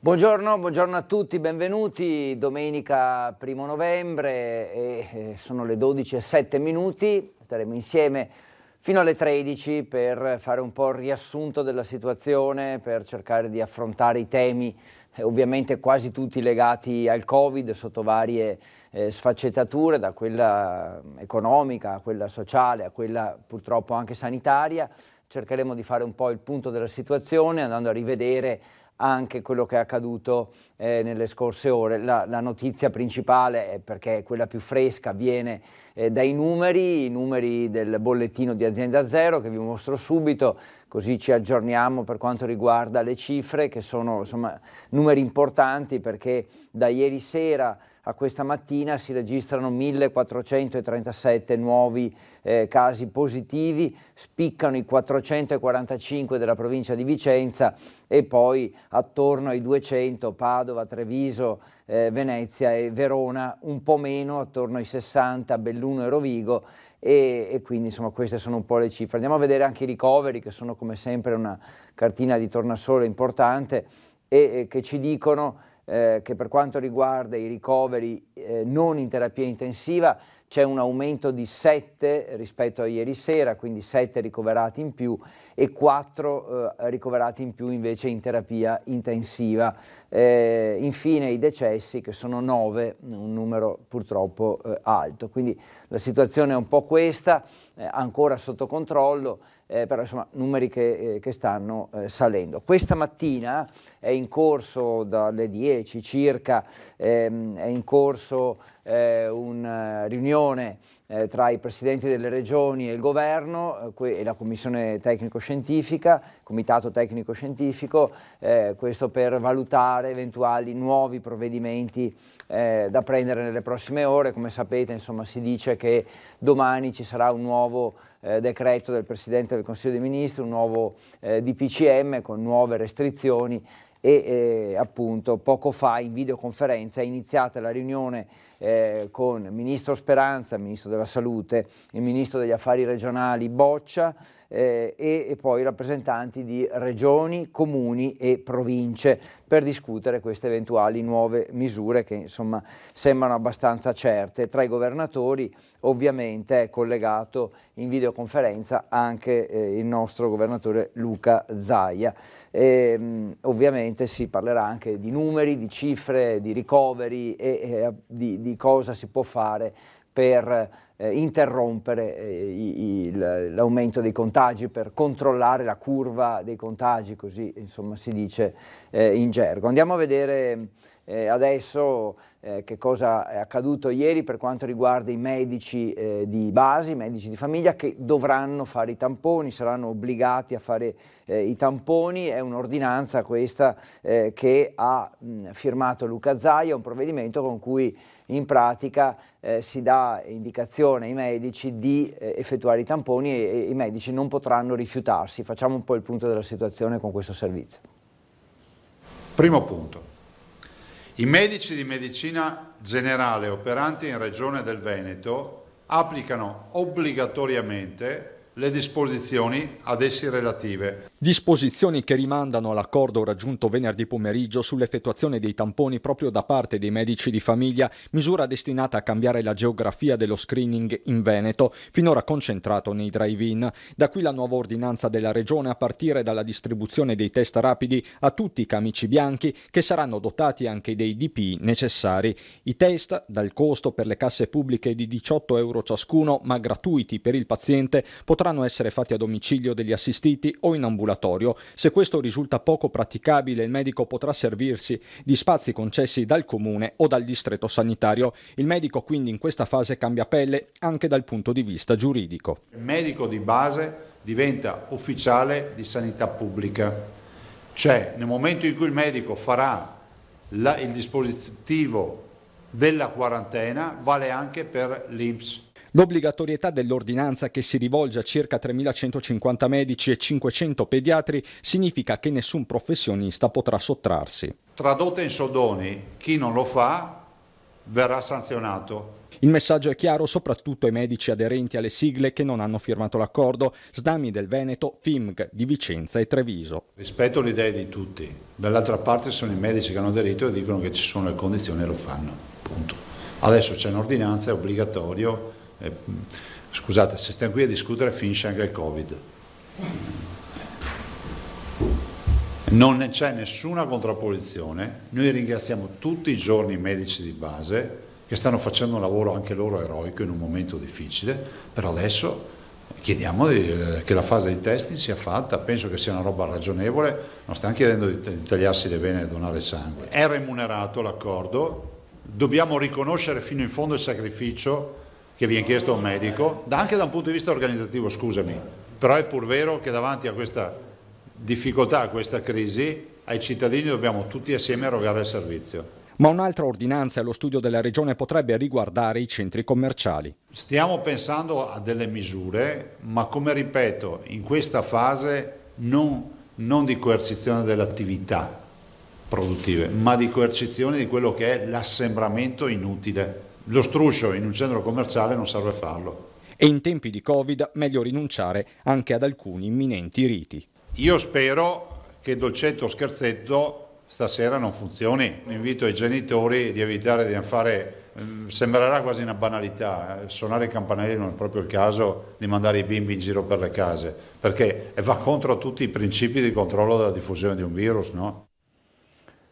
Buongiorno a tutti, benvenuti. Domenica 1 novembre e sono le 12:07. Staremo insieme fino alle 13 per fare un po' il riassunto della situazione, per cercare di affrontare i temi, ovviamente quasi tutti legati al Covid, sotto varie sfaccettature, da quella economica a quella sociale a quella purtroppo anche sanitaria. Cercheremo di fare un po' il punto della situazione, andando a rivedere anche quello che è accaduto nelle scorse ore. La notizia principale, perché è quella più fresca, viene dai i numeri del bollettino di Azienda Zero, che vi mostro subito, così ci aggiorniamo per quanto riguarda le cifre, che sono insomma numeri importanti, perché da ieri sera a questa mattina si registrano 1437 nuovi casi positivi, spiccano i 445 della provincia di Vicenza e poi attorno ai 200 Padova, Treviso, Venezia e Verona, un po' meno, attorno ai 60 Belluno e Rovigo, e quindi insomma queste sono un po' le cifre. Andiamo a vedere anche i ricoveri, che sono come sempre una cartina di tornasole importante e che ci dicono che per quanto riguarda i ricoveri non in terapia intensiva c'è un aumento di 7 rispetto a ieri sera, quindi 7 ricoverati in più e 4 ricoverati in più invece in terapia intensiva. Infine i decessi, che sono 9, un numero purtroppo alto. Quindi la situazione è un po' questa, ancora sotto controllo, però insomma numeri che stanno salendo. Questa mattina è in corso dalle 10 circa, è in corso una riunione tra i presidenti delle regioni e il governo e la commissione tecnico-scientifica, comitato tecnico-scientifico, questo per valutare eventuali nuovi provvedimenti da prendere nelle prossime ore. Come sapete, insomma, si dice che domani ci sarà un nuovo decreto del Presidente del Consiglio dei Ministri, un nuovo DPCM con nuove restrizioni e appunto poco fa in videoconferenza è iniziata la riunione con il Ministro Speranza, il Ministro della Salute, il Ministro degli Affari Regionali Boccia e poi i rappresentanti di regioni, comuni e province per discutere queste eventuali nuove misure che insomma sembrano abbastanza certe. Tra i governatori ovviamente è collegato in videoconferenza anche il nostro governatore Luca Zaia. Ovviamente si parlerà anche di numeri, di cifre, di ricoveri e di cosa si può fare per interrompere l'aumento dei contagi, per controllare la curva dei contagi, così insomma si dice in gergo. Andiamo a vedere adesso che cosa è accaduto ieri per quanto riguarda i medici di base, i medici di famiglia che dovranno fare i tamponi, saranno obbligati a fare i tamponi. È un'ordinanza questa che ha firmato Luca Zaia, un provvedimento con cui in pratica si dà indicazione ai medici di effettuare i tamponi e i medici non potranno rifiutarsi. Facciamo un po' il punto della situazione con questo servizio. Primo punto. I medici di medicina generale operanti in Regione del Veneto applicano obbligatoriamente le disposizioni ad essi relative. Disposizioni che rimandano all'accordo raggiunto venerdì pomeriggio sull'effettuazione dei tamponi proprio da parte dei medici di famiglia, misura destinata a cambiare la geografia dello screening in Veneto, finora concentrato nei drive-in. Da qui la nuova ordinanza della Regione a partire dalla distribuzione dei test rapidi a tutti i camici bianchi, che saranno dotati anche dei DPI necessari. I test, dal costo per le casse pubbliche di 18 euro ciascuno, ma gratuiti per il paziente, potranno essere fatti a domicilio degli assistiti o in ambulatorio. Se questo risulta poco praticabile, il medico potrà servirsi di spazi concessi dal comune o dal distretto sanitario. Il medico quindi in questa fase cambia pelle anche dal punto di vista giuridico. Il medico di base diventa ufficiale di sanità pubblica, cioè nel momento in cui il medico farà il dispositivo della quarantena vale anche per l'INPS. L'obbligatorietà dell'ordinanza, che si rivolge a circa 3.150 medici e 500 pediatri, significa che nessun professionista potrà sottrarsi. Tradotta in soldoni, chi non lo fa verrà sanzionato. Il messaggio è chiaro soprattutto ai medici aderenti alle sigle che non hanno firmato l'accordo: SDAMI del Veneto, FIMG di Vicenza e Treviso. Rispetto alle idee di tutti, dall'altra parte sono i medici che hanno aderito e dicono che ci sono le condizioni e lo fanno, punto. Adesso c'è un'ordinanza, è obbligatorio, scusate, se stiamo qui a discutere finisce anche il Covid. Non c'è nessuna contrapposizione, noi ringraziamo tutti i giorni i medici di base che stanno facendo un lavoro anche loro eroico in un momento difficile, però adesso chiediamo che la fase di testing sia fatta, penso che sia una roba ragionevole, non stiamo chiedendo di tagliarsi le vene e donare sangue. È remunerato l'accordo, dobbiamo riconoscere fino in fondo il sacrificio che viene chiesto a un medico, anche da un punto di vista organizzativo, scusami, però è pur vero che davanti a questa difficoltà, a questa crisi, ai cittadini dobbiamo tutti assieme erogare il servizio. Ma un'altra ordinanza allo studio della Regione potrebbe riguardare i centri commerciali. Stiamo pensando a delle misure, ma come ripeto, in questa fase non di coercizione delle attività produttive, ma di coercizione di quello che è l'assembramento inutile. Lo struscio in un centro commerciale non serve farlo. E in tempi di Covid meglio rinunciare anche ad alcuni imminenti riti. Io spero che dolcetto o scherzetto stasera non funzioni. Invito i genitori di evitare di fare, sembrerà quasi una banalità, suonare i campanelli non è proprio il caso di mandare i bimbi in giro per le case, perché va contro tutti i principi di controllo della diffusione di un virus, no?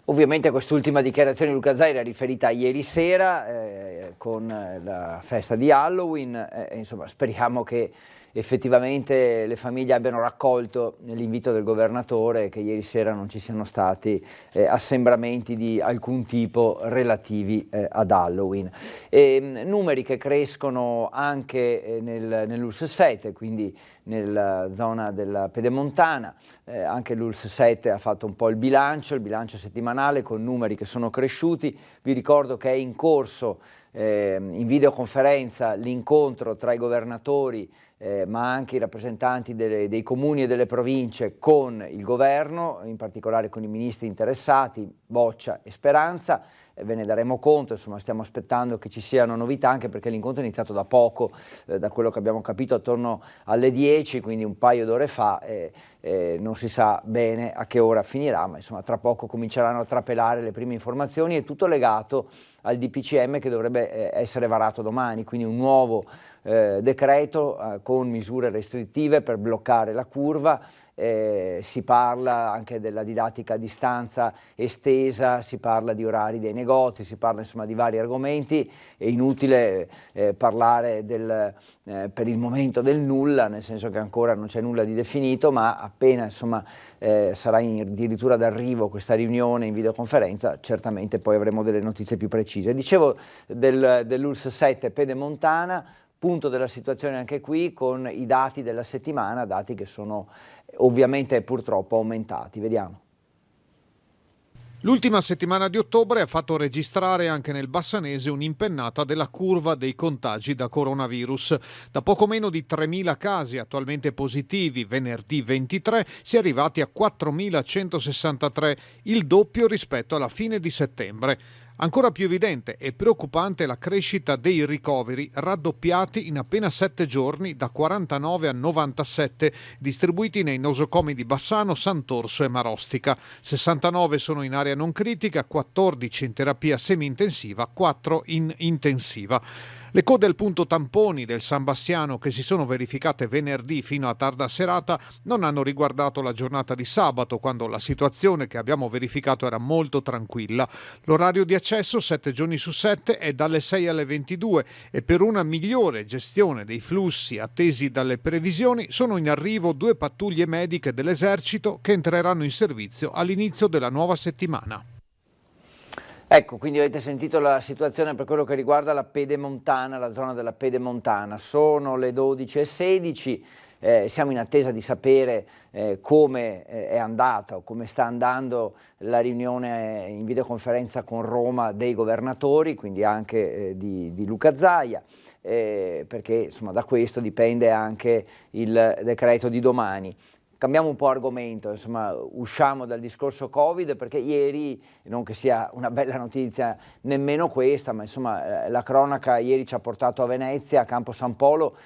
Ovviamente quest'ultima dichiarazione di Luca Zaia era riferita a ieri sera con la festa di Halloween, insomma speriamo che effettivamente le famiglie abbiano raccolto l'invito del governatore, che ieri sera non ci siano stati assembramenti di alcun tipo relativi ad Halloween. Numeri che crescono anche nell'ULSS 7, quindi nella zona della Pedemontana, anche l'ULSS 7 ha fatto un po' il bilancio settimanale con numeri che sono cresciuti. Vi ricordo che è in corso in videoconferenza l'incontro tra i governatori ma anche i rappresentanti dei comuni e delle province con il governo, in particolare con i ministri interessati, Boccia e Speranza. Ve ne daremo conto, insomma stiamo aspettando che ci siano novità, anche perché l'incontro è iniziato da poco, da quello che abbiamo capito attorno alle 10, quindi un paio d'ore fa, non si sa bene a che ora finirà, ma insomma tra poco cominceranno a trapelare le prime informazioni. È tutto legato al DPCM che dovrebbe essere varato domani, quindi un nuovo decreto con misure restrittive per bloccare la curva. Si parla anche della didattica a distanza estesa, si parla di orari dei negozi, si parla insomma di vari argomenti. È inutile parlare per il momento del nulla, nel senso che ancora non c'è nulla di definito, ma appena insomma sarà addirittura d'arrivo questa riunione in videoconferenza, certamente poi avremo delle notizie più precise. Dicevo dell'ULSS 7 Pedemontana, punto della situazione anche qui con i dati della settimana, dati che sono ovviamente purtroppo aumentati. Vediamo. L'ultima settimana di ottobre ha fatto registrare anche nel Bassanese un'impennata della curva dei contagi da coronavirus. Da poco meno di 3.000 casi attualmente positivi venerdì 23 si è arrivati a 4.163, il doppio rispetto alla fine di settembre. Ancora più evidente e preoccupante la crescita dei ricoveri, raddoppiati in appena 7 giorni da 49 a 97, distribuiti nei nosocomi di Bassano, Sant'Orso e Marostica. 69 sono in area non critica, 14 in terapia semi-intensiva, 4 in intensiva. Le code al punto tamponi del San Bassiano che si sono verificate venerdì fino a tarda serata non hanno riguardato la giornata di sabato, quando la situazione che abbiamo verificato era molto tranquilla. L'orario di accesso 7 giorni su 7 è dalle 6 alle 22 e per una migliore gestione dei flussi attesi dalle previsioni sono in arrivo 2 pattuglie mediche dell'esercito che entreranno in servizio all'inizio della nuova settimana. Ecco, quindi avete sentito la situazione per quello che riguarda la Pedemontana, la zona della Pedemontana. Sono le 12:16, siamo in attesa di sapere come è andata o come sta andando la riunione in videoconferenza con Roma dei governatori, quindi anche di Luca Zaia, perché insomma da questo dipende anche il decreto di domani. cambiamo un po' argomento, insomma, usciamo dal discorso Covid, perché ieri, non che sia una bella notizia nemmeno questa, ma insomma la cronaca ieri ci ha portato a Venezia, a Campo San Polo,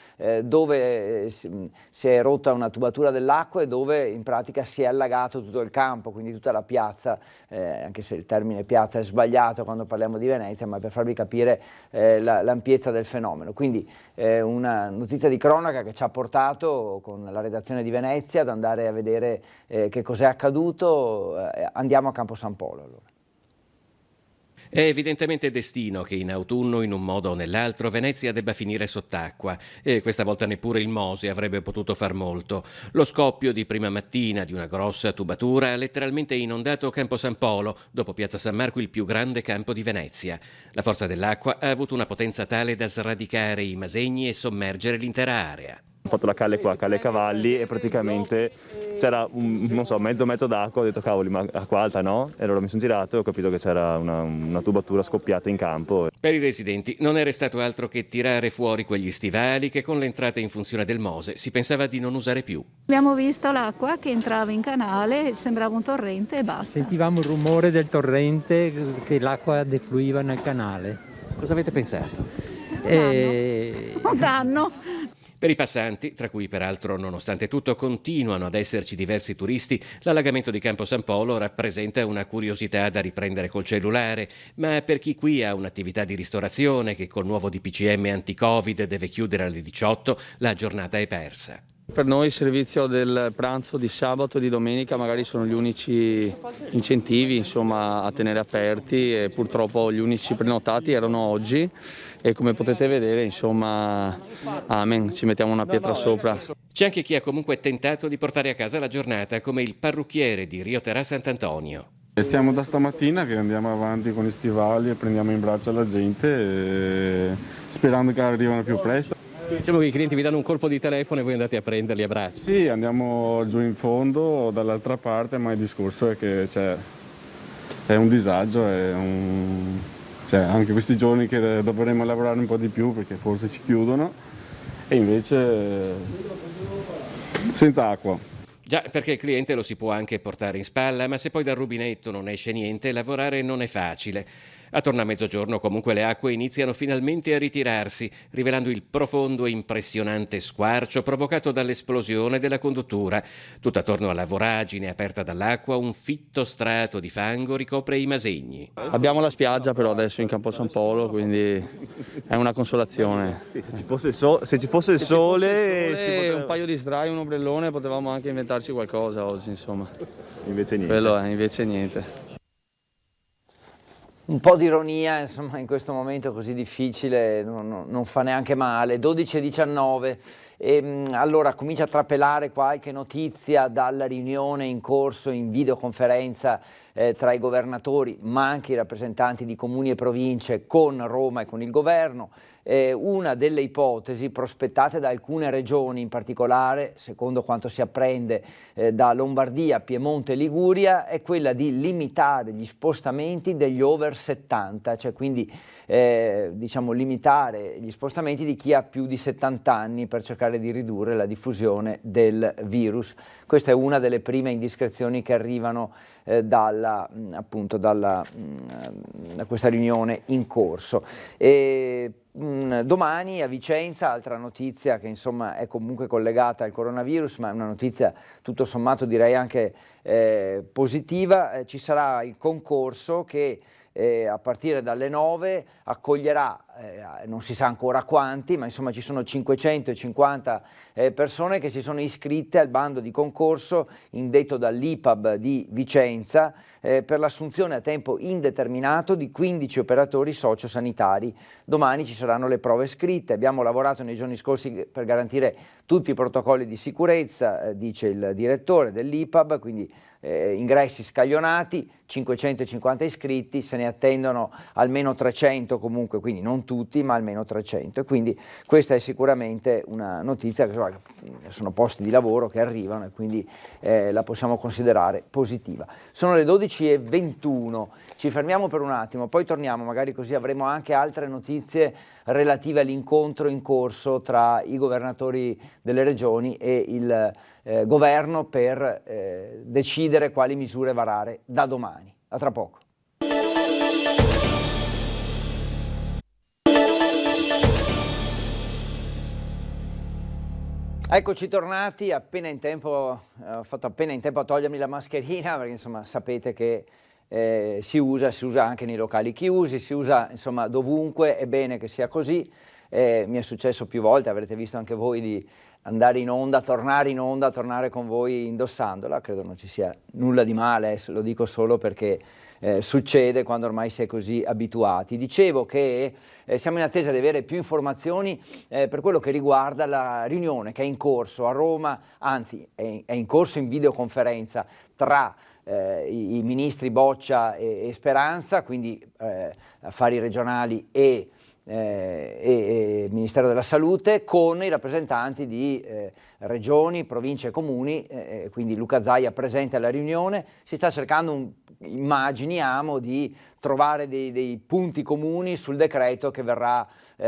dove si è rotta una tubatura dell'acqua e dove in pratica si è allagato tutto il campo, quindi tutta la piazza, anche se il termine piazza è sbagliato quando parliamo di Venezia, ma per farvi capire l'ampiezza del fenomeno. Quindi una notizia di cronaca che ci ha portato con la redazione di Venezia ad andare a vedere che cos'è accaduto. Andiamo a Campo San Polo allora. È evidentemente destino che in autunno, in un modo o nell'altro, Venezia debba finire sott'acqua, e questa volta neppure il Mose avrebbe potuto far molto. Lo scoppio di prima mattina di una grossa tubatura ha letteralmente inondato Campo San Polo, dopo Piazza San Marco il più grande campo di Venezia. La forza dell'acqua ha avuto una potenza tale da sradicare i masegni e sommergere l'intera area. Ho fatto la calle qua, Calle Cavalli, e praticamente c'era non so, mezzo metro d'acqua. Ho detto cavoli, ma acqua alta no? E allora mi sono girato e ho capito che c'era una tubatura scoppiata in campo. Per i residenti non è restato altro che tirare fuori quegli stivali che con l'entrata in funzione del Mose si pensava di non usare più. Abbiamo visto l'acqua che entrava in canale, sembrava un torrente e basta. Sentivamo il rumore del torrente, che l'acqua defluiva nel canale. Cosa avete pensato? Un danno. Per i passanti, tra cui peraltro nonostante tutto continuano ad esserci diversi turisti, l'allagamento di Campo San Polo rappresenta una curiosità da riprendere col cellulare, ma per chi qui ha un'attività di ristorazione che col nuovo DPCM anti-Covid deve chiudere alle 18, la giornata è persa. Per noi il servizio del pranzo di sabato e di domenica magari sono gli unici incentivi, insomma, a tenere aperti, e purtroppo gli unici prenotati erano oggi, e come potete vedere, insomma, amen, ci mettiamo una pietra sopra. C'è anche chi ha comunque tentato di portare a casa la giornata, come il parrucchiere di Rio Terra Sant'Antonio. Stiamo da stamattina che andiamo avanti con i stivali e prendiamo in braccio la gente, sperando che arrivino più presto. Diciamo che i clienti vi danno un colpo di telefono e voi andate a prenderli a braccio. Sì, andiamo giù in fondo dall'altra parte, ma il discorso è che è un disagio, anche questi giorni che dovremmo lavorare un po' di più perché forse ci chiudono, e invece senza acqua. Già, perché il cliente lo si può anche portare in spalla, ma se poi dal rubinetto non esce niente, lavorare non è facile. Attorno a mezzogiorno comunque le acque iniziano finalmente a ritirarsi, rivelando il profondo e impressionante squarcio provocato dall'esplosione della conduttura. Tutto attorno alla voragine aperta dall'acqua un fitto strato di fango ricopre i masegni. Abbiamo la spiaggia però adesso in Campo San Polo, quindi è una consolazione. Sì, se ci fosse il sole, un paio di sdrai, un ombrellone, potevamo anche inventarci qualcosa oggi, insomma. Invece niente. Quello è, invece niente. Un po' di ironia, insomma, in questo momento così difficile non fa neanche male. 12:19. Allora comincia a trapelare qualche notizia dalla riunione in corso in videoconferenza tra i governatori, ma anche i rappresentanti di comuni e province con Roma e con il governo. Una delle ipotesi prospettate da alcune regioni, in particolare, secondo quanto si apprende da Lombardia, Piemonte e Liguria, è quella di limitare gli spostamenti degli over 70, cioè quindi diciamo limitare gli spostamenti di chi ha più di 70 anni per cercare di ridurre la diffusione del virus. Questa è una delle prime indiscrezioni che arrivano da questa riunione in corso. Domani a Vicenza, altra notizia che insomma è comunque collegata al coronavirus, ma è una notizia tutto sommato direi anche positiva, ci sarà il concorso che a partire dalle 9 accoglierà, non si sa ancora quanti, ma insomma ci sono 550 persone che si sono iscritte al bando di concorso indetto dall'IPAB di Vicenza per l'assunzione a tempo indeterminato di 15 operatori sociosanitari. Domani ci saranno le prove scritte, abbiamo lavorato nei giorni scorsi per garantire tutti i protocolli di sicurezza, dice il direttore dell'IPAB, quindi ingressi scaglionati, 550 iscritti, se ne attendono almeno 300 comunque, quindi non tutti ma almeno 300, e quindi questa è sicuramente una notizia, che sono posti di lavoro che arrivano e quindi la possiamo considerare positiva. Sono le 12:21, ci fermiamo per un attimo, poi torniamo, magari così avremo anche altre notizie relative all'incontro in corso tra i governatori delle regioni e il governo per decidere quali misure varare da domani. A tra poco. Eccoci tornati, appena in tempo, ho fatto appena in tempo a togliermi la mascherina, perché insomma sapete che si usa anche nei locali chiusi, si usa insomma dovunque, è bene che sia così. Mi è successo più volte, avrete visto anche voi, di andare in onda, tornare con voi indossandola, credo non ci sia nulla di male, lo dico solo perché succede quando ormai si è così abituati. Dicevo che siamo in attesa di avere più informazioni per quello che riguarda la riunione che è in corso a Roma, anzi è in corso in videoconferenza tra i ministri Boccia e Speranza, quindi affari regionali e Ministero della Salute, con i rappresentanti di regioni, province e comuni, quindi Luca Zaia presente alla riunione. Si sta cercando, immaginiamo, di trovare dei punti comuni sul decreto che verrà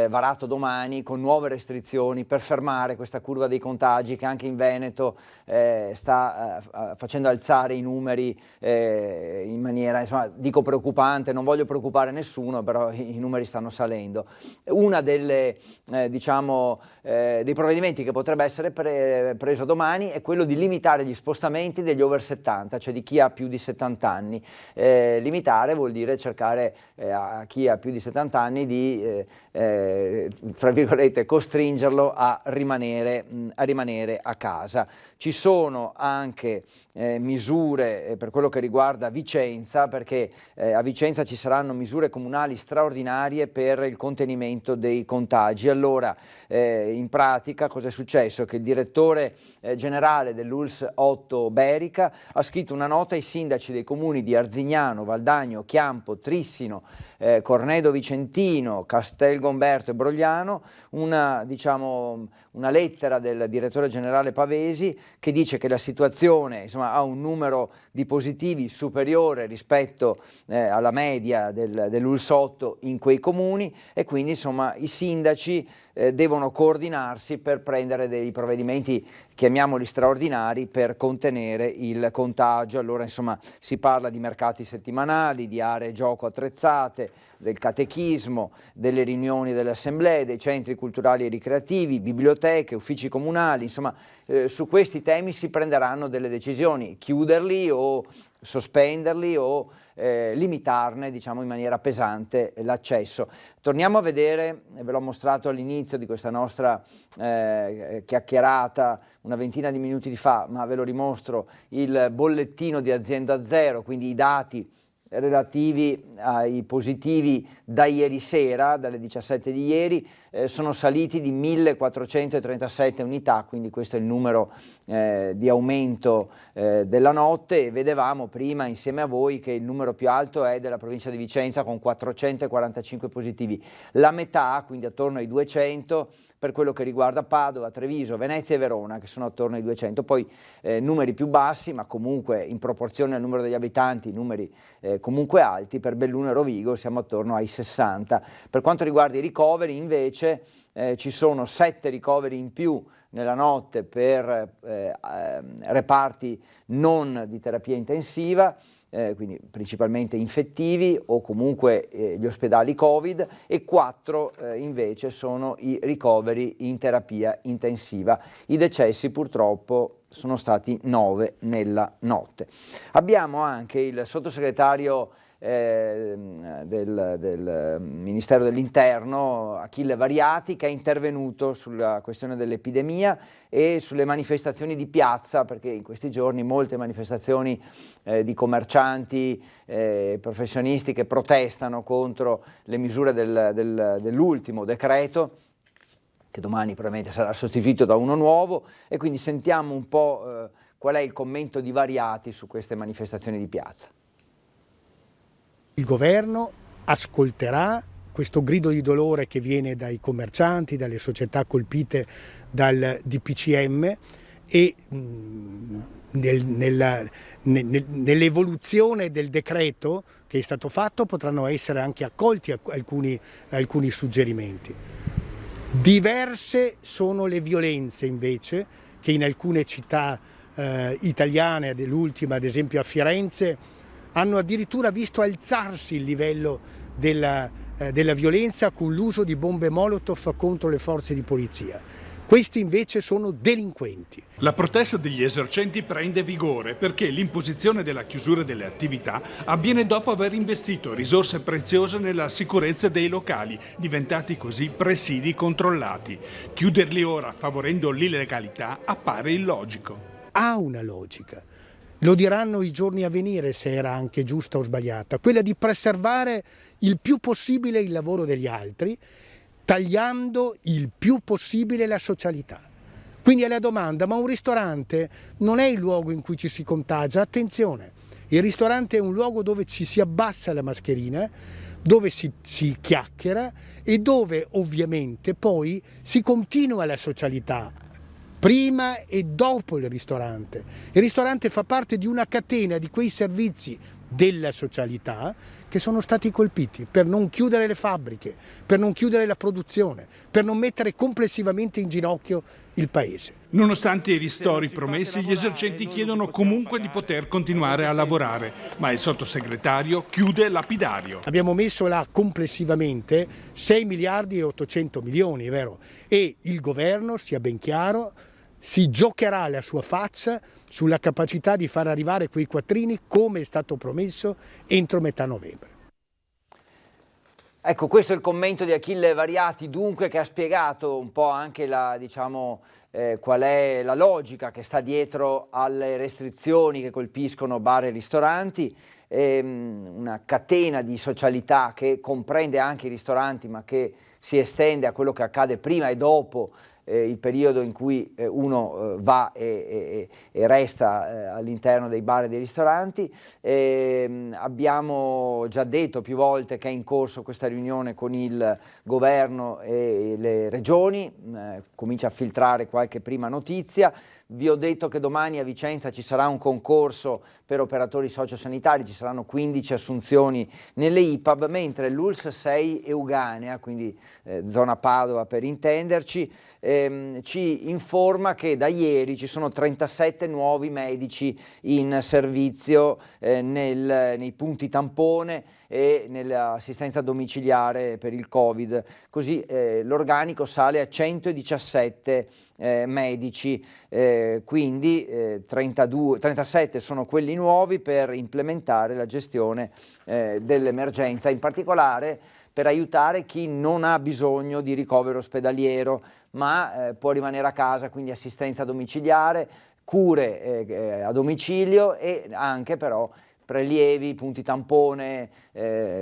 varato domani, con nuove restrizioni per fermare questa curva dei contagi che anche in Veneto sta facendo alzare i numeri in maniera, insomma, dico preoccupante, non voglio preoccupare nessuno, però i numeri stanno salendo. Una delle dei provvedimenti che potrebbe essere preso domani è quello di limitare gli spostamenti degli over 70, cioè di chi ha più di 70 anni. Limitare vuol dire cercare a chi ha più di 70 anni di tra virgolette costringerlo a rimanere a casa. Ci sono anche misure per quello che riguarda Vicenza, perché a Vicenza ci saranno misure comunali straordinarie per il contenimento dei contagi. Allora, in pratica cosa è successo? Che il direttore generale dell'ULSS 8 Berica ha scritto una nota ai sindaci dei comuni di Arzignano, Valdagno, Chiampo, Trissino, Cornedo Vicentino, Castelgomberto e Brogliano, una lettera del direttore generale Pavesi che dice che la situazione, insomma, ha un numero di positivi superiore rispetto alla media dell'ULSS 8 in quei comuni, e quindi insomma i sindaci devono coordinarsi per prendere dei provvedimenti, chiamiamoli straordinari, per contenere il contagio. Allora insomma si parla di mercati settimanali, di aree gioco attrezzate, del catechismo, delle riunioni delle assemblee, dei centri culturali e ricreativi, biblioteche, uffici comunali, insomma su questi temi si prenderanno delle decisioni, chiuderli o sospenderli o limitarne, diciamo, in maniera pesante l'accesso. Torniamo a vedere, ve l'ho mostrato all'inizio di questa nostra chiacchierata una ventina di minuti fa, ma ve lo rimostro, il bollettino di Azienda Zero, quindi i dati relativi ai positivi da ieri sera, dalle 17 di ieri, sono saliti di 1437 unità, quindi questo è il numero di aumento della notte, e vedevamo prima insieme a voi che il numero più alto è della provincia di Vicenza con 445 positivi, la metà, quindi attorno ai 200, per quello che riguarda Padova, Treviso, Venezia e Verona, che sono attorno ai 200, poi numeri più bassi, ma comunque in proporzione al numero degli abitanti, numeri comunque alti. Per Belluno e Rovigo siamo attorno ai 60. Per quanto riguarda i ricoveri, invece, ci sono 7 ricoveri in più nella notte per reparti non di terapia intensiva, quindi principalmente infettivi o comunque gli ospedali Covid, e 4 invece sono i ricoveri in terapia intensiva. I decessi purtroppo sono stati 9 nella notte. Abbiamo anche il sottosegretario del Ministero dell'Interno, Achille Variati, che è intervenuto sulla questione dell'epidemia e sulle manifestazioni di piazza, perché in questi giorni molte manifestazioni di commercianti, professionisti che protestano contro le misure dell'ultimo decreto, che domani probabilmente sarà sostituito da uno nuovo, e quindi sentiamo un po' Qual è il commento di Variati su queste manifestazioni di piazza? Il governo ascolterà questo grido di dolore che viene dai commercianti, dalle società colpite dal DPCM e nell'evoluzione del decreto che è stato fatto potranno essere anche accolti alcuni suggerimenti. Diverse sono le violenze invece che in alcune città italiane, dell'ultima ad esempio a Firenze, hanno addirittura visto alzarsi il livello della violenza con l'uso di bombe Molotov contro le forze di polizia. Questi invece sono delinquenti. La protesta degli esercenti prende vigore perché l'imposizione della chiusura delle attività avviene dopo aver investito risorse preziose nella sicurezza dei locali, diventati così presidi controllati. Chiuderli ora favorendo l'illegalità appare illogico. Ha una logica. Lo diranno i giorni a venire se era anche giusta o sbagliata, quella di preservare il più possibile il lavoro degli altri, tagliando il più possibile la socialità. Quindi è la domanda, ma un ristorante non è il luogo in cui ci si contagia? Attenzione, il ristorante è un luogo dove ci si abbassa la mascherina, dove si chiacchiera e dove ovviamente poi si continua la socialità. Prima e dopo il ristorante. Il ristorante fa parte di una catena di quei servizi della socialità che sono stati colpiti per non chiudere le fabbriche, per non chiudere la produzione, per non mettere complessivamente in ginocchio il paese. Nonostante i ristori promessi, gli esercenti chiedono comunque di poter continuare a lavorare, ma il sottosegretario chiude lapidario. Abbiamo messo là complessivamente 6 miliardi e 800 milioni, è vero? E il governo, sia ben chiaro, si giocherà la sua faccia sulla capacità di far arrivare quei quattrini, come è stato promesso, entro metà novembre. Ecco, questo è il commento di Achille Variati, dunque, che ha spiegato un po' anche qual è la logica che sta dietro alle restrizioni che colpiscono bar e ristoranti, una catena di socialità che comprende anche i ristoranti, ma che si estende a quello che accade prima e dopo il periodo in cui uno va e resta all'interno dei bar e dei ristoranti. Abbiamo già detto più volte che è in corso questa riunione con il governo e le regioni, comincia a filtrare qualche prima notizia. Vi ho detto che domani a Vicenza ci sarà un concorso per operatori sociosanitari, ci saranno 15 assunzioni nelle IPAB, mentre l'ULSS 6 Euganea, quindi zona Padova per intenderci, ci informa che da ieri ci sono 37 nuovi medici in servizio nei punti tampone e nell'assistenza domiciliare per il Covid, così l'organico sale a 117 medici, quindi 37 sono quelli nuovi per implementare la gestione dell'emergenza, in particolare per aiutare chi non ha bisogno di ricovero ospedaliero ma può rimanere a casa, quindi assistenza domiciliare, cure a domicilio e anche però prelievi, punti tampone,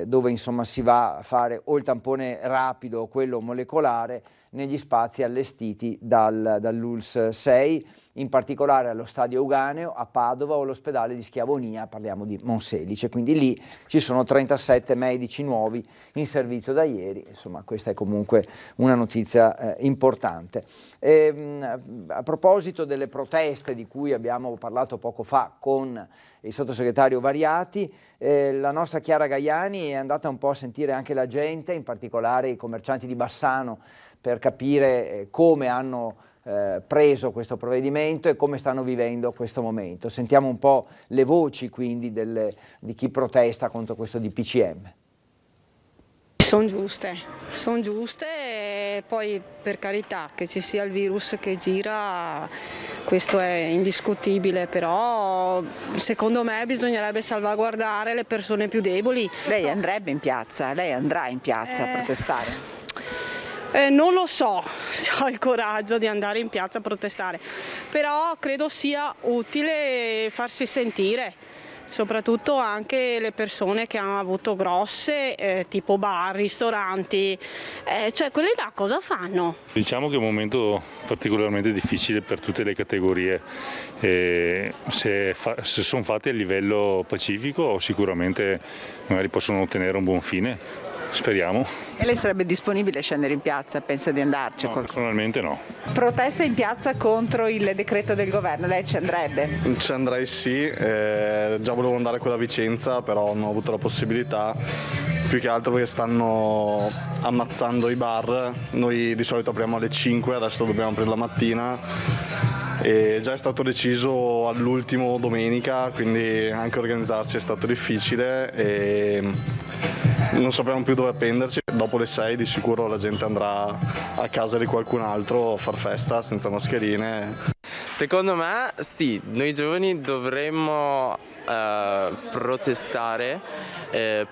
dove insomma si va a fare o il tampone rapido o quello molecolare negli spazi allestiti dall'ULSS 6, in particolare allo stadio Euganeo, a Padova o all'ospedale di Schiavonia, parliamo di Monselice, quindi lì ci sono 37 medici nuovi in servizio da ieri, insomma questa è comunque una notizia importante. A proposito delle proteste di cui abbiamo parlato poco fa con il sottosegretario Variati, la nostra Chiara Gaiani è andata un po' a sentire anche la gente, in particolare i commercianti di Bassano, per capire come hanno preso questo provvedimento e come stanno vivendo questo momento. Sentiamo un po' le voci quindi di chi protesta contro questo DPCM. Sono giuste e poi per carità che ci sia il virus che gira, questo è indiscutibile, però secondo me bisognerebbe salvaguardare le persone più deboli. Lei andrebbe in piazza, lei andrà in piazza a protestare? Non lo so se ho il coraggio di andare in piazza a protestare, però credo sia utile farsi sentire, soprattutto anche le persone che hanno avuto grosse, tipo bar, ristoranti, cioè quelli là cosa fanno? Diciamo che è un momento particolarmente difficile per tutte le categorie, se sono fatti a livello pacifico sicuramente magari possono ottenere un buon fine. Speriamo. E lei sarebbe disponibile a scendere in piazza? Pensa di andarci? No, personalmente no. Protesta in piazza contro il decreto del governo, lei ci andrebbe? Ci andrei sì, già volevo andare con la Vicenza, però non ho avuto la possibilità, più che altro perché stanno ammazzando i bar. Noi di solito apriamo alle 5, adesso dobbiamo aprire la mattina. E già è stato deciso all'ultimo domenica, quindi anche organizzarsi è stato difficile e non sappiamo più dove appenderci. Dopo le 6 di sicuro la gente andrà a casa di qualcun altro a far festa senza mascherine. Secondo me sì, noi giovani dovremmo protestare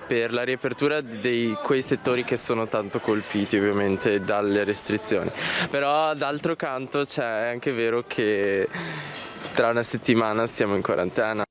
per la riapertura di quei settori che sono tanto colpiti ovviamente dalle restrizioni, però d'altro canto c'è anche vero che tra una settimana siamo in quarantena.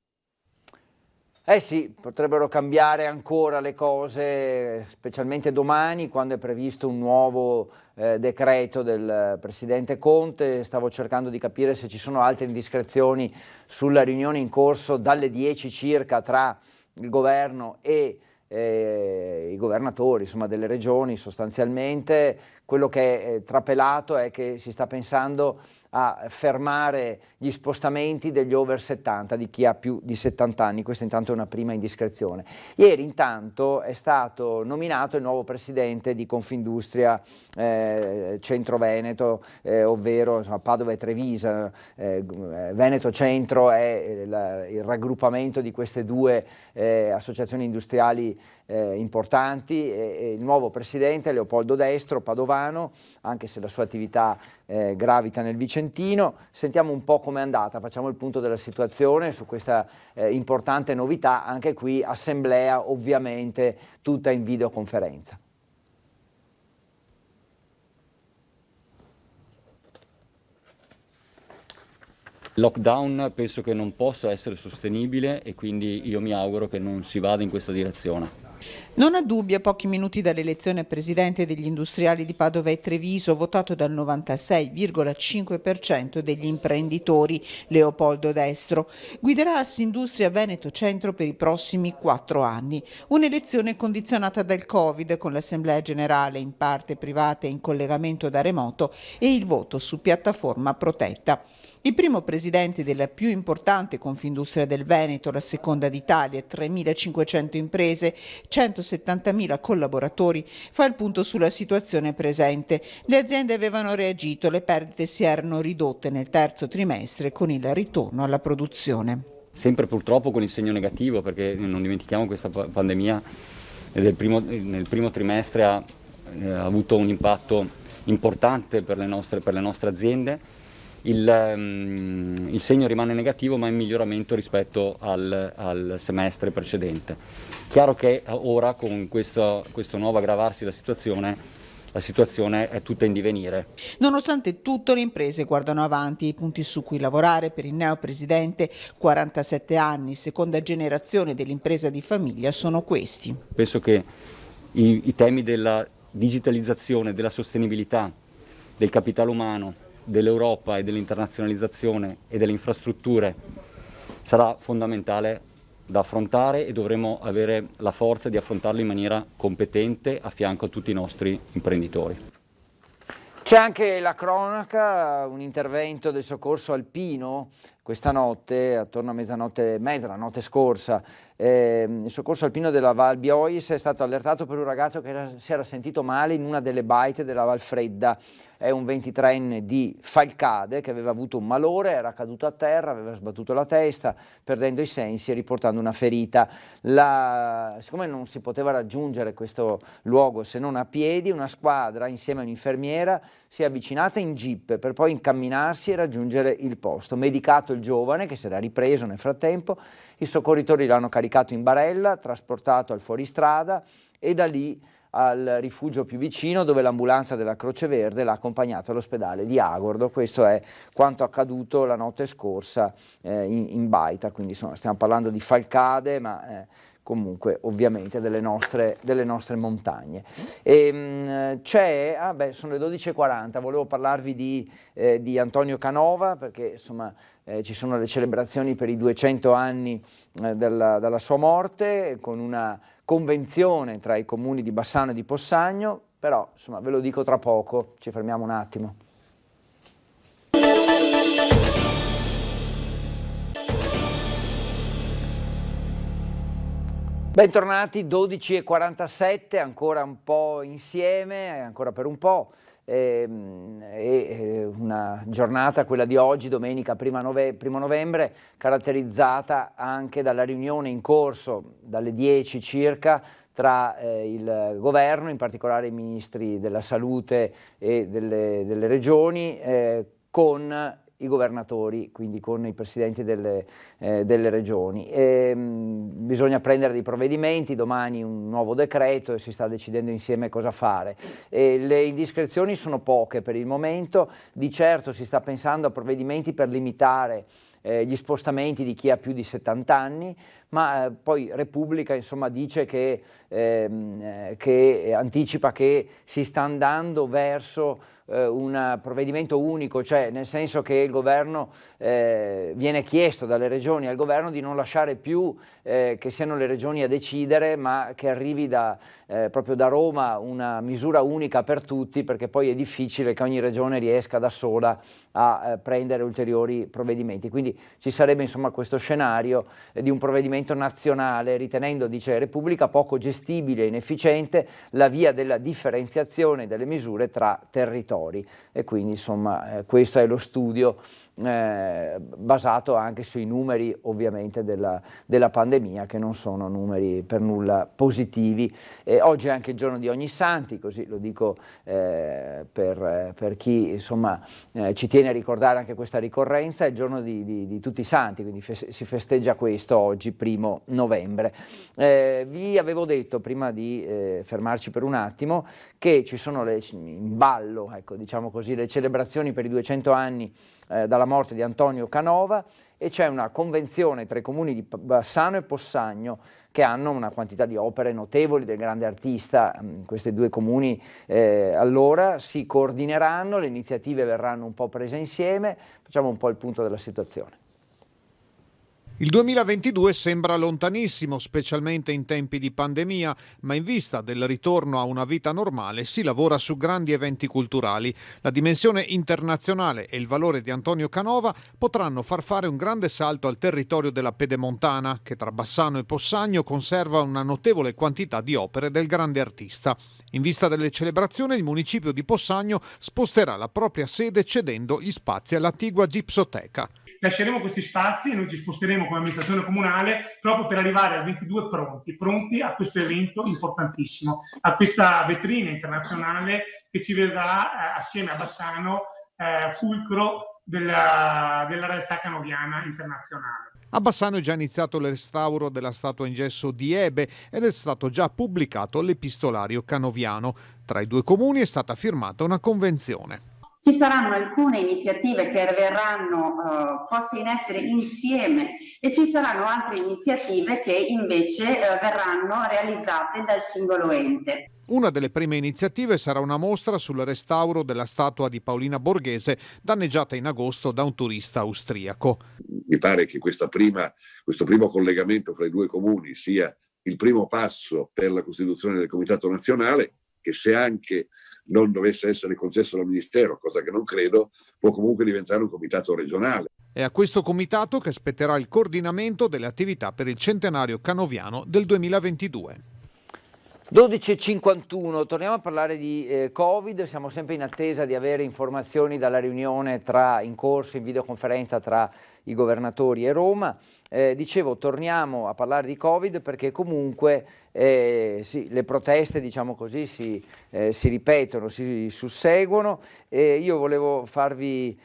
Eh sì, potrebbero cambiare ancora le cose, specialmente domani, quando è previsto un nuovo decreto del Presidente Conte. Stavo cercando di capire se ci sono altre indiscrezioni sulla riunione in corso dalle 10 circa tra il governo e i governatori, insomma, delle regioni sostanzialmente. Quello che è trapelato è che si sta pensando a fermare gli spostamenti degli over 70, di chi ha più di 70 anni. Questa intanto è una prima indiscrezione. Ieri intanto è stato nominato il nuovo presidente di Confindustria Centro Veneto, ovvero insomma, Padova e Trevisa. Veneto Centro è il raggruppamento di queste due associazioni industriali importanti, e il nuovo presidente Leopoldo Destro, padovano, anche se la sua attività gravita nel Vicentino. Sentiamo un po' com'è andata, facciamo il punto della situazione su questa importante novità. Anche qui assemblea ovviamente tutta in videoconferenza. Lockdown penso che non possa essere sostenibile e quindi io mi auguro che non si vada in questa direzione. Non ha dubbi, a pochi minuti dall'elezione presidente degli industriali di Padova e Treviso, votato dal 96,5% degli imprenditori, Leopoldo Destro. Guiderà Assindustria Veneto Centro per i prossimi 4 anni. Un'elezione condizionata dal Covid, con l'assemblea generale in parte privata e in collegamento da remoto e il voto su piattaforma protetta. Il primo presidente della più importante Confindustria del Veneto, la seconda d'Italia, 3.500 imprese, 170.000 collaboratori, fa il punto sulla situazione presente. Le aziende avevano reagito, le perdite si erano ridotte nel terzo trimestre con il ritorno alla produzione. Sempre purtroppo con il segno negativo, perché non dimentichiamo questa pandemia nel primo trimestre ha avuto un impatto importante per le nostre aziende. Il segno rimane negativo, ma in miglioramento rispetto al semestre precedente. Chiaro che ora con questo nuovo aggravarsi della situazione è tutta in divenire. Nonostante tutto, le imprese guardano avanti. I punti su cui lavorare per il neopresidente, 47 anni, seconda generazione dell'impresa di famiglia, sono questi. Penso che i temi della digitalizzazione, della sostenibilità, del capitale umano, dell'Europa e dell'internazionalizzazione e delle infrastrutture sarà fondamentale da affrontare e dovremo avere la forza di affrontarlo in maniera competente a fianco a tutti i nostri imprenditori. C'è anche la cronaca, un intervento del soccorso alpino questa notte, attorno a mezzanotte e mezza, la notte scorsa. Il soccorso alpino della Val Biois è stato allertato per un ragazzo che si era sentito male in una delle baite della Val Fredda. È un 23enne di Falcade che aveva avuto un malore, era caduto a terra, aveva sbattuto la testa, perdendo i sensi e riportando una ferita. Siccome non si poteva raggiungere questo luogo se non a piedi, una squadra insieme a un'infermiera si è avvicinata in jeep per poi incamminarsi e raggiungere il posto. Medicato il giovane, che si era ripreso nel frattempo, i soccorritori l'hanno caricato in barella, trasportato al fuoristrada e da lì al rifugio più vicino, dove l'ambulanza della Croce Verde l'ha accompagnato all'ospedale di Agordo. Questo è quanto accaduto la notte scorsa in Baita, quindi insomma stiamo parlando di Falcade, ma comunque ovviamente delle nostre montagne. Sono le 12:40, volevo parlarvi di Antonio Canova, perché insomma ci sono le celebrazioni per i 200 anni dalla sua morte, con una convenzione tra i comuni di Bassano e di Possagno, però insomma ve lo dico tra poco, ci fermiamo un attimo. Bentornati, 12:47, ancora un po' insieme, ancora per un po'. Una giornata, quella di oggi, domenica 1 novembre, caratterizzata anche dalla riunione in corso dalle 10 circa tra il governo, in particolare i ministri della salute e delle regioni, con i governatori, quindi con i presidenti delle regioni. Bisogna prendere dei provvedimenti, domani un nuovo decreto e si sta decidendo insieme cosa fare. Le indiscrezioni sono poche per il momento, di certo si sta pensando a provvedimenti per limitare gli spostamenti di chi ha più di 70 anni, ma poi Repubblica insomma dice che anticipa che si sta andando verso un provvedimento unico, cioè nel senso che il governo viene chiesto dalle regioni al governo di non lasciare più che siano le regioni a decidere, ma che arrivi proprio da Roma una misura unica per tutti, perché poi è difficile che ogni regione riesca da sola a prendere ulteriori provvedimenti. Quindi ci sarebbe insomma questo scenario di un provvedimento nazionale, ritenendo, dice Repubblica, poco gestibile e inefficiente la via della differenziazione delle misure tra territori. E quindi insomma questo è lo studio basato anche sui numeri ovviamente della pandemia, che non sono numeri per nulla positivi. Oggi è anche il giorno di Ognissanti, così lo dico per chi insomma ci tiene a ricordare anche questa ricorrenza, è il giorno di tutti i santi, quindi si festeggia questo oggi, 1 novembre. Vi avevo detto prima di fermarci per un attimo che ci sono in ballo, ecco, diciamo così, le celebrazioni per i 200 anni dalla morte di Antonio Canova, e c'è una convenzione tra i comuni di Bassano e Possagno che hanno una quantità di opere notevoli del grande artista. Questi due comuni allora si coordineranno, le iniziative verranno un po' prese insieme, facciamo un po' il punto della situazione. Il 2022 sembra lontanissimo, specialmente in tempi di pandemia, ma in vista del ritorno a una vita normale si lavora su grandi eventi culturali. La dimensione internazionale e il valore di Antonio Canova potranno far fare un grande salto al territorio della Pedemontana, che tra Bassano e Possagno conserva una notevole quantità di opere del grande artista. In vista delle celebrazioni, il municipio di Possagno sposterà la propria sede cedendo gli spazi all'attigua Gipsoteca. Lasceremo questi spazi e noi ci sposteremo come amministrazione comunale proprio per arrivare al 22 pronti a questo evento importantissimo, a questa vetrina internazionale che ci vedrà assieme a Bassano fulcro della realtà canoviana internazionale. A Bassano è già iniziato il restauro della statua in gesso di Ebe ed è stato già pubblicato l'epistolario canoviano. Tra i due comuni è stata firmata una convenzione. Ci saranno alcune iniziative che verranno poste in essere insieme e ci saranno altre iniziative che invece verranno realizzate dal singolo ente. Una delle prime iniziative sarà una mostra sul restauro della statua di Paolina Borghese, danneggiata in agosto da un turista austriaco. Mi pare che questo primo collegamento fra i due comuni sia il primo passo per la costituzione del Comitato Nazionale, che se anche non dovesse essere concesso dal Ministero, cosa che non credo, può comunque diventare un comitato regionale. È a questo comitato che spetterà il coordinamento delle attività per il centenario canoviano del 2022. 12:51, torniamo a parlare di Covid, siamo sempre in attesa di avere informazioni dalla riunione in corso in videoconferenza tra i governatori e Roma. Dicevo, torniamo a parlare di Covid perché comunque sì, le proteste, diciamo così, si ripetono, si susseguono. Io volevo farvi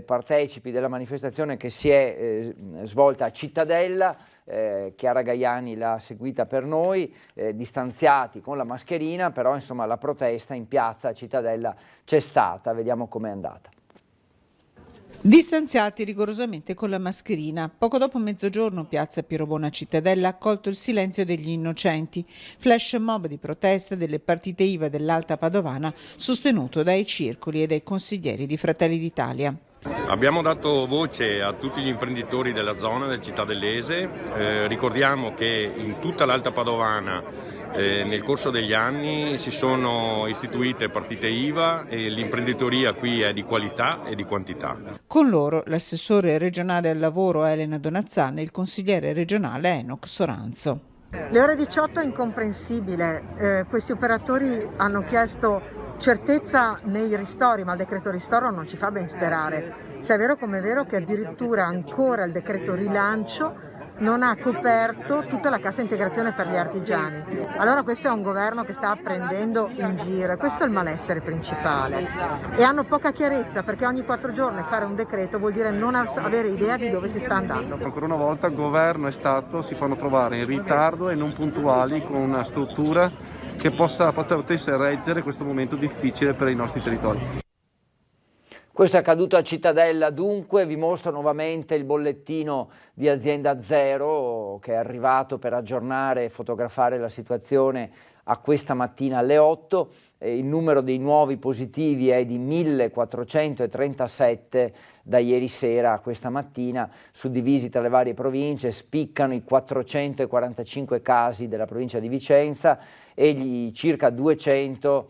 partecipi della manifestazione che si è svolta a Cittadella Chiara Gaiani l'ha seguita per noi, distanziati con la mascherina, però insomma la protesta in piazza Cittadella c'è stata, vediamo com'è andata. Distanziati rigorosamente con la mascherina. Poco dopo mezzogiorno, piazza Piero Bona Cittadella ha accolto il silenzio degli innocenti. Flash mob di protesta delle partite IVA dell'Alta Padovana, sostenuto dai circoli e dai consiglieri di Fratelli d'Italia. Abbiamo dato voce a tutti gli imprenditori della zona del cittadellese. Ricordiamo che in tutta l'Alta Padovana nel corso degli anni si sono istituite partite IVA e l'imprenditoria qui è di qualità e di quantità. Con loro l'assessore regionale al lavoro Elena Donazzana e il consigliere regionale Enoch Soranzo. Le ore 18 è incomprensibile, questi operatori hanno chiesto certezza nei ristori, ma il decreto ristoro non ci fa ben sperare. Se è vero come è vero che addirittura ancora il decreto rilancio non ha coperto tutta la cassa integrazione per gli artigiani. Allora questo è un governo che sta prendendo in giro e questo è il malessere principale. E hanno poca chiarezza perché ogni 4 giorni fare un decreto vuol dire non avere idea di dove si sta andando. Ancora una volta il governo e Stato si fanno trovare in ritardo e non puntuali con una struttura che potesse reggere questo momento difficile per i nostri territori. Questo è accaduto a Cittadella, dunque vi mostro nuovamente il bollettino di Azienda Zero che è arrivato per aggiornare e fotografare la situazione a questa mattina alle 8. Il numero dei nuovi positivi è di 1437 da ieri sera a questa mattina, suddivisi tra le varie province. Spiccano i 445 casi della provincia di Vicenza e gli circa 200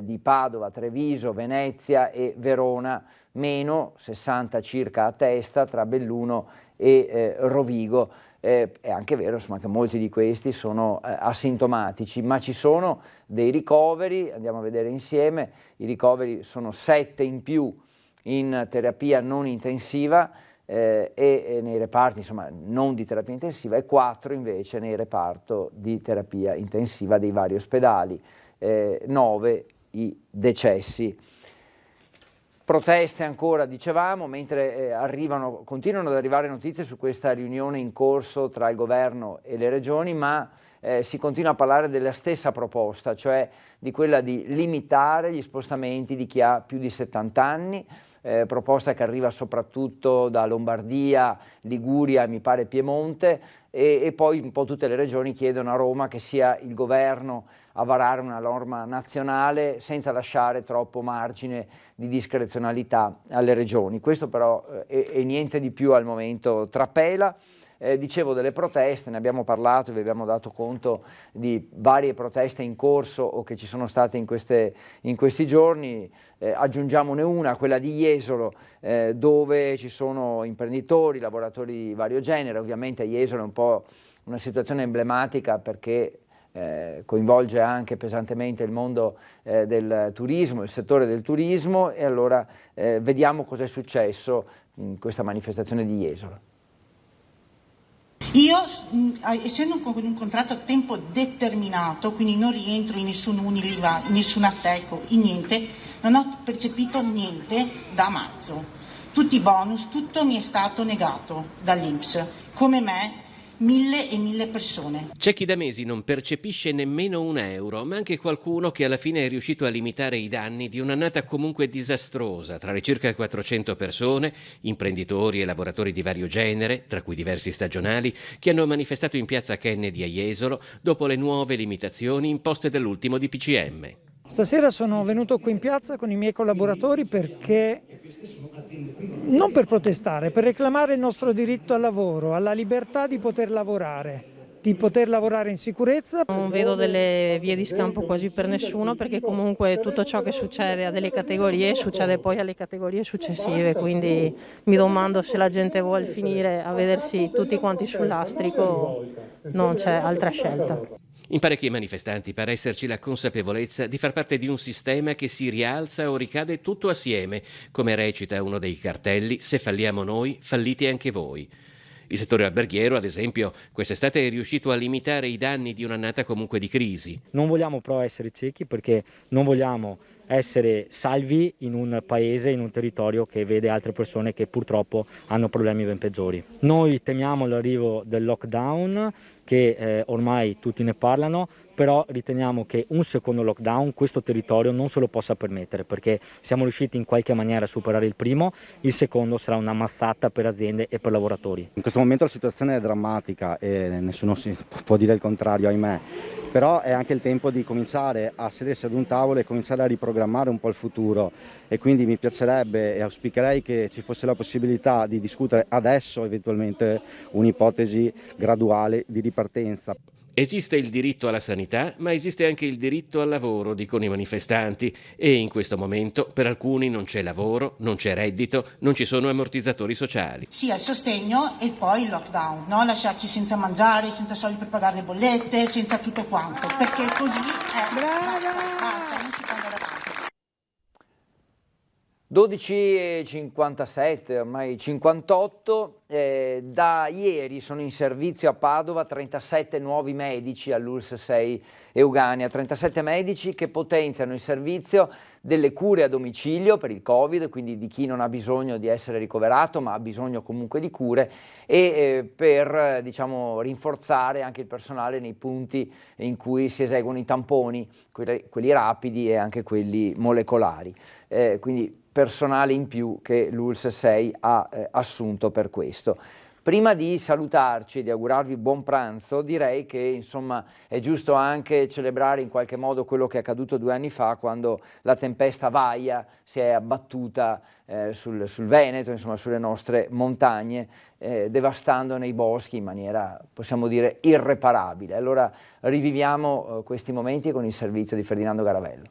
di Padova, Treviso, Venezia e Verona, meno 60 circa a testa tra Belluno e Rovigo. È anche vero insomma, che molti di questi sono asintomatici, ma ci sono dei ricoveri, andiamo a vedere insieme, i ricoveri sono 7 in più in terapia non intensiva e nei reparti insomma, non di terapia intensiva e 4 invece nei reparto di terapia intensiva dei vari ospedali. 9 i decessi. Proteste ancora, dicevamo, mentre continuano ad arrivare notizie su questa riunione in corso tra il governo e le regioni, ma si continua a parlare della stessa proposta, cioè di quella di limitare gli spostamenti di chi ha più di 70 anni, proposta che arriva soprattutto da Lombardia, Liguria e mi pare Piemonte, e poi un po' tutte le regioni chiedono a Roma che sia il governo a varare una norma nazionale senza lasciare troppo margine di discrezionalità alle regioni. Questo però è niente di più al momento trapela. Dicevo delle proteste, ne abbiamo parlato, vi abbiamo dato conto di varie proteste in corso o che ci sono state in questi giorni. Aggiungiamone una, quella di Jesolo, dove ci sono imprenditori, lavoratori di vario genere. Ovviamente a Jesolo è un po' una situazione emblematica perché coinvolge anche pesantemente il mondo del turismo, il settore del turismo, e allora vediamo cosa è successo in questa manifestazione di Jesolo. Io, essendo un contratto a tempo determinato, quindi non rientro in nessun Uniliva, in nessun Atteco, in niente, non ho percepito niente da marzo. Tutti i bonus, tutto mi è stato negato dall'INPS. Come me, 1.000 persone. C'è chi da mesi non percepisce nemmeno €1, ma anche qualcuno che alla fine è riuscito a limitare i danni di un'annata comunque disastrosa tra le circa 400 persone, imprenditori e lavoratori di vario genere, tra cui diversi stagionali, che hanno manifestato in piazza Kennedy a Jesolo dopo le nuove limitazioni imposte dall'ultimo DPCM. Stasera sono venuto qui in piazza con i miei collaboratori perché, non per protestare, per reclamare il nostro diritto al lavoro, alla libertà di poter lavorare in sicurezza. Non vedo delle vie di scampo quasi per nessuno, perché comunque tutto ciò che succede a delle categorie succede poi alle categorie successive, quindi mi domando se la gente vuole finire a vedersi tutti quanti sul lastrico, non c'è altra scelta. In parecchi manifestanti pare esserci la consapevolezza di far parte di un sistema che si rialza o ricade tutto assieme, come recita uno dei cartelli: se falliamo noi, fallite anche voi. Il settore alberghiero, ad esempio, quest'estate è riuscito a limitare i danni di un'annata comunque di crisi. Non vogliamo però essere ciechi, perché non vogliamo essere salvi in un paese, in un territorio che vede altre persone che purtroppo hanno problemi ben peggiori. Noi temiamo l'arrivo del lockdown, che ormai tutti ne parlano, però riteniamo che un secondo lockdown questo territorio non se lo possa permettere, perché siamo riusciti in qualche maniera a superare il primo, il secondo sarà una mazzata per aziende e per lavoratori. In questo momento la situazione è drammatica e nessuno può dire il contrario, ahimè, però è anche il tempo di cominciare a sedersi ad un tavolo e cominciare a riprogrammare un po' il futuro, e quindi mi piacerebbe e auspicherei che ci fosse la possibilità di discutere adesso eventualmente un'ipotesi graduale di ripartenza. Esiste il diritto alla sanità, ma esiste anche il diritto al lavoro, dicono i manifestanti, e in questo momento per alcuni non c'è lavoro, non c'è reddito, non ci sono ammortizzatori sociali. Sì, al sostegno e poi il lockdown, no? Lasciarci senza mangiare, senza soldi per pagare le bollette, senza tutto quanto, perché così basta, non si può andare avanti. 12:57, ormai 58, da ieri sono in servizio a Padova 37 nuovi medici all'ULSS 6 Eugania, 37 medici che potenziano il servizio delle cure a domicilio per il Covid, quindi di chi non ha bisogno di essere ricoverato ma ha bisogno comunque di cure, e per diciamo, rinforzare anche il personale nei punti in cui si eseguono i tamponi, quelli rapidi e anche quelli molecolari. Quindi personale in più che l'ULSS 6 ha assunto per questo. Prima di salutarci e di augurarvi buon pranzo, direi che insomma è giusto anche celebrare in qualche modo quello che è accaduto 2 anni fa, quando la tempesta Vaia si è abbattuta sul Veneto, insomma sulle nostre montagne, devastando nei boschi in maniera, possiamo dire, irreparabile. Allora riviviamo questi momenti con il servizio di Ferdinando Garavello.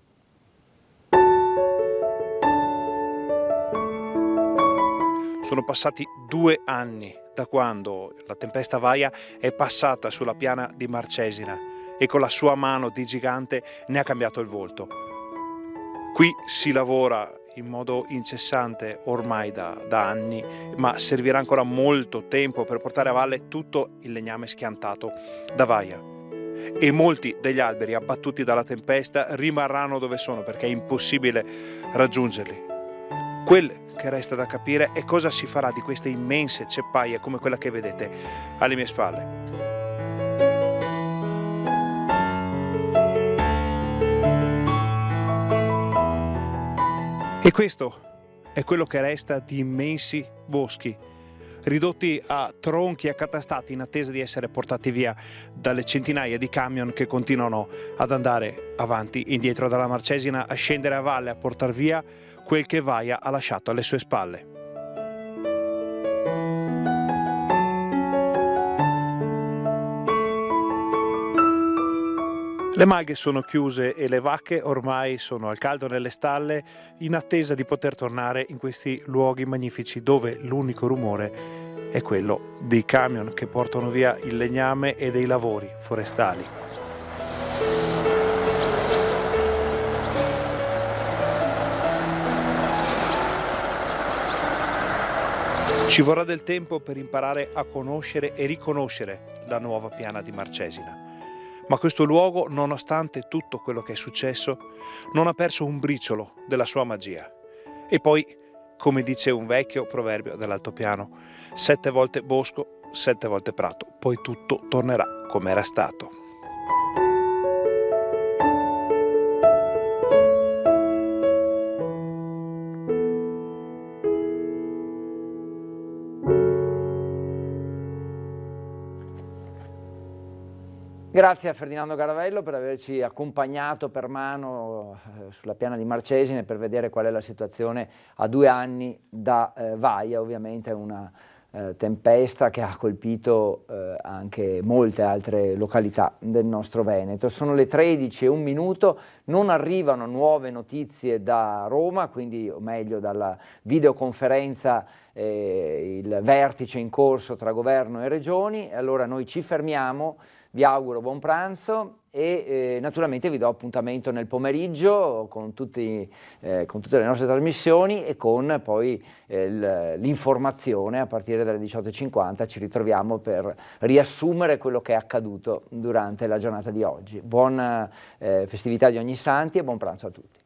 Sono passati 2 anni da quando la tempesta Vaia è passata sulla piana di Marcesina e con la sua mano di gigante ne ha cambiato il volto. Qui si lavora in modo incessante ormai da anni, ma servirà ancora molto tempo per portare a valle tutto il legname schiantato da Vaia. E molti degli alberi abbattuti dalla tempesta rimarranno dove sono, perché è impossibile raggiungerli. Quel che resta da capire è cosa si farà di queste immense ceppaie come quella che vedete alle mie spalle. E questo è quello che resta di immensi boschi, ridotti a tronchi accatastati in attesa di essere portati via dalle centinaia di camion che continuano ad andare avanti e indietro dalla Marcesina, a scendere a valle, a portar via quel che Vaia ha lasciato alle sue spalle. Le malghe sono chiuse e le vacche ormai sono al caldo nelle stalle, in attesa di poter tornare in questi luoghi magnifici dove l'unico rumore è quello dei camion che portano via il legname e dei lavori forestali. Ci vorrà del tempo per imparare a conoscere e riconoscere la nuova piana di Marcesina. Ma questo luogo, nonostante tutto quello che è successo, non ha perso un briciolo della sua magia. E poi, come dice un vecchio proverbio dell'altopiano, 7 volte bosco, 7 volte prato, poi tutto tornerà come era stato. Grazie a Ferdinando Garavello per averci accompagnato per mano sulla piana di Marcesine per vedere qual è la situazione a 2 anni da Vaia. Ovviamente è una tempesta che ha colpito anche molte altre località del nostro Veneto. Sono le 13:01, non arrivano nuove notizie da Roma, quindi o meglio dalla videoconferenza il vertice in corso tra governo e regioni. Allora noi ci fermiamo. vi auguro buon pranzo e naturalmente vi do appuntamento nel pomeriggio con tutte le nostre trasmissioni e con poi l'informazione a partire dalle 18:50. Ci ritroviamo per riassumere quello che è accaduto durante la giornata di oggi. Buona festività di Ognissanti e buon pranzo a tutti.